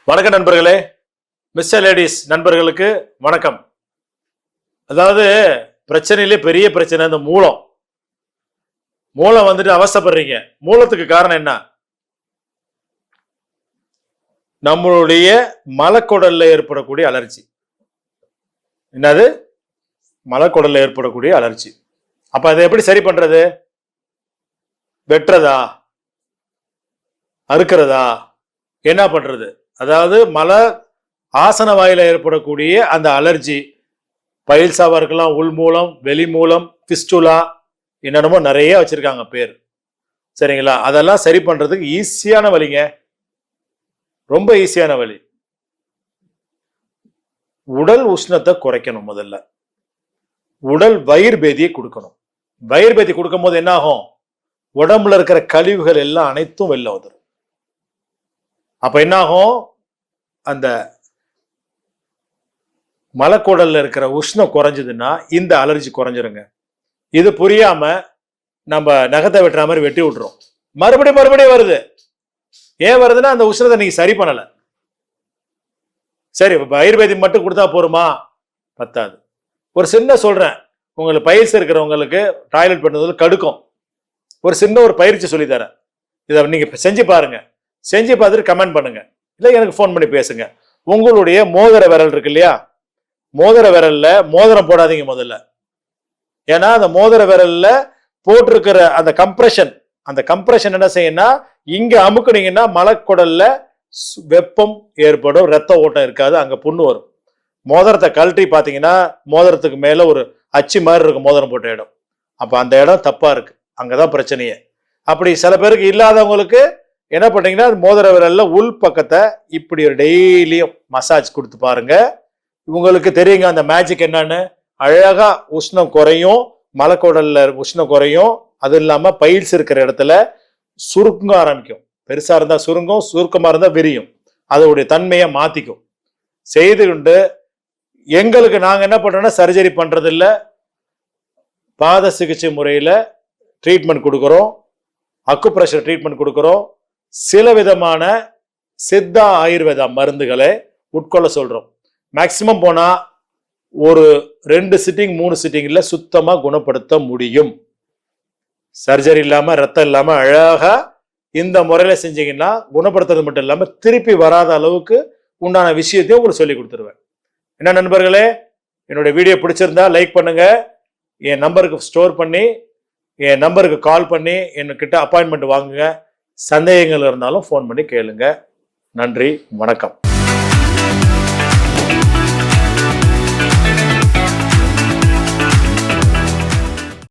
வணக்கம் நண்பர்களே, mister ladies நண்பர்களுக்கு வணக்கம். அதாவது பிரச்சனையிலே பெரிய பிரச்சனை இந்த மூலம். மூலம் வந்துட்டு அவசப்படுறீங்க. மூலத்துக்கு காரணம் என்ன? நம்மளுடைய மலக்குடல்ல ஏற்படக்கூடிய அலர்ஜி. என்னது? மலக்குடல்ல ஏற்படக்கூடிய அலர்ஜி. அப்ப அதை எப்படி சரி பண்றது? வெட்டுறதா, அறுக்கிறதா, என்ன பண்றது? அதாவது மல ஆசன வாயில ஏற்படக்கூடிய அந்த அலர்ஜி பைல்ஸாவா இருக்கலாம், உள் மூலம், வெளி மூலம், பிஸ்டுலா, என்னென்னமோ நிறைய வச்சிருக்காங்க பேர். சரிங்களா? அதெல்லாம் சரி பண்றதுக்கு ஈஸியான வழிங்க, ரொம்ப ஈஸியான வழி. உடல் உஷ்ணத்தை குறைக்கணும். முதல்ல உடல் வயிறு பேதியை கொடுக்கணும். வயிறு பேதி கொடுக்கும் போது என்ன ஆகும்? உடம்புல இருக்கிற கழிவுகள் எல்லாம் அனைத்தும் வெளில வந்துடும். அப்ப என்ன ஆகும்? அந்த மலக்குடல்ல இருக்கிற உஷ்ணம் குறைஞ்சதுன்னா இந்த அலர்ஜி குறைஞ்சிருங்க. இது புரியாம நம்ம நகத்தை வெட்டுற மாதிரி வெட்டி விட்டுறோம். மறுபடியும் வருது. ஏன் வருதுன்னா அந்த உஷ்ணத்தை நீங்க சரி பண்ணல. சரி, ஆயுர்வேதிக் மட்டும் கொடுத்தா போருமா? பத்தாது. ஒரு சின்ன சொல்றேன், உங்களுக்கு பயிற்சி இருக்கிறவங்களுக்கு டாய்லெட் பண்ணுறது கடுக்கும். ஒரு சின்ன ஒரு பயிற்சி சொல்லித்தரேன். இதை நீங்க செஞ்சு பாருங்க. செஞ்சு பார்த்துட்டு கமெண்ட் பண்ணுங்க, இல்லை எனக்கு ஃபோன் பண்ணி பேசுங்க. உங்களுடைய மோதிர விரல் இருக்கு இல்லையா, மோதிர விரல்ல மோதிரம் போடாதீங்க முதல்ல. ஏன்னா அந்த மோதிர விரல்ல போட்டிருக்கிற அந்த கம்ப்ரெஷன் என்ன செய்யணும்னா, இங்க அமுக்குனீங்கன்னா மலக்குடல்ல வெப்பம் ஏற்படும், ரத்த ஓட்டம் இருக்காது, அங்க புண்ணு வரும். மோதிரத்தை கழட்டி பார்த்தீங்கன்னா மோதிரத்துக்கு மேல ஒரு அச்சு மாதிரி இருக்கும் மோதிரம் போட்ட இடம். அப்ப அந்த இடம் தப்பா இருக்கு, அங்கதான் பிரச்சனையே. அப்படி சில பேருக்கு இல்லாதவங்களுக்கு என்ன பண்ணீங்கன்னா, மோதிர விரல்ல உள் பக்கத்தை இப்படி ஒரு டெய்லியும் மசாஜ் கொடுத்து பாருங்க. உங்களுக்கு தெரியுங்க அந்த மேஜிக் என்னன்னு. அழகா உஷ்ணம் குறையும், மலக்குடல்ல உஷ்ணம் குறையும். அது இல்லாம பைல்ஸ் இருக்கிற இடத்துல சுருங்க ஆரம்பிக்கும். பெருசா இருந்தா சுருங்கும், சுருக்கமா இருந்தா விரியும். அதோடைய தன்மையை மாத்திக்கும். செய்து கொண்டு எங்களுக்கு நாங்க என்ன பண்றோம்னா, சர்ஜரி பண்றது இல்ல, பாத சிகிச்சை முறையில ட்ரீட்மெண்ட் கொடுக்குறோம், அக்குப்ரெஷர் ட்ரீட்மெண்ட் கொடுக்குறோம். சில விதமான சித்தா ஆயுர்வேதா மருந்துகளை உட்கொள்ள சொல்றோம். மேக்சிமம் போனா ஒரு 2 சிட்டிங் 3 சிட்டிங்ல சுத்தமா குணப்படுத்த முடியும். சர்ஜரி இல்லாம, ரத்தம் இல்லாம அழகா இந்த முறையில செஞ்சீங்கன்னா குணப்படுத்துறது மட்டும் இல்லாம திருப்பி வராத அளவுக்கு உண்டான விஷயத்தையும் உங்களுக்கு சொல்லி கொடுத்துருவேன். என்ன நண்பர்களே, என்னுடைய வீடியோ பிடிச்சிருந்தா லைக் பண்ணுங்க. என் நம்பருக்கு ஸ்டோர் பண்ணி என் நம்பருக்கு கால் பண்ணி என்கிட்ட அப்பாயின்மெண்ட் வாங்குங்க. சந்தேகங்கள் இருந்தாலும் ஃபோன் பண்ணி கேளுங்க. நன்றி, வணக்கம்.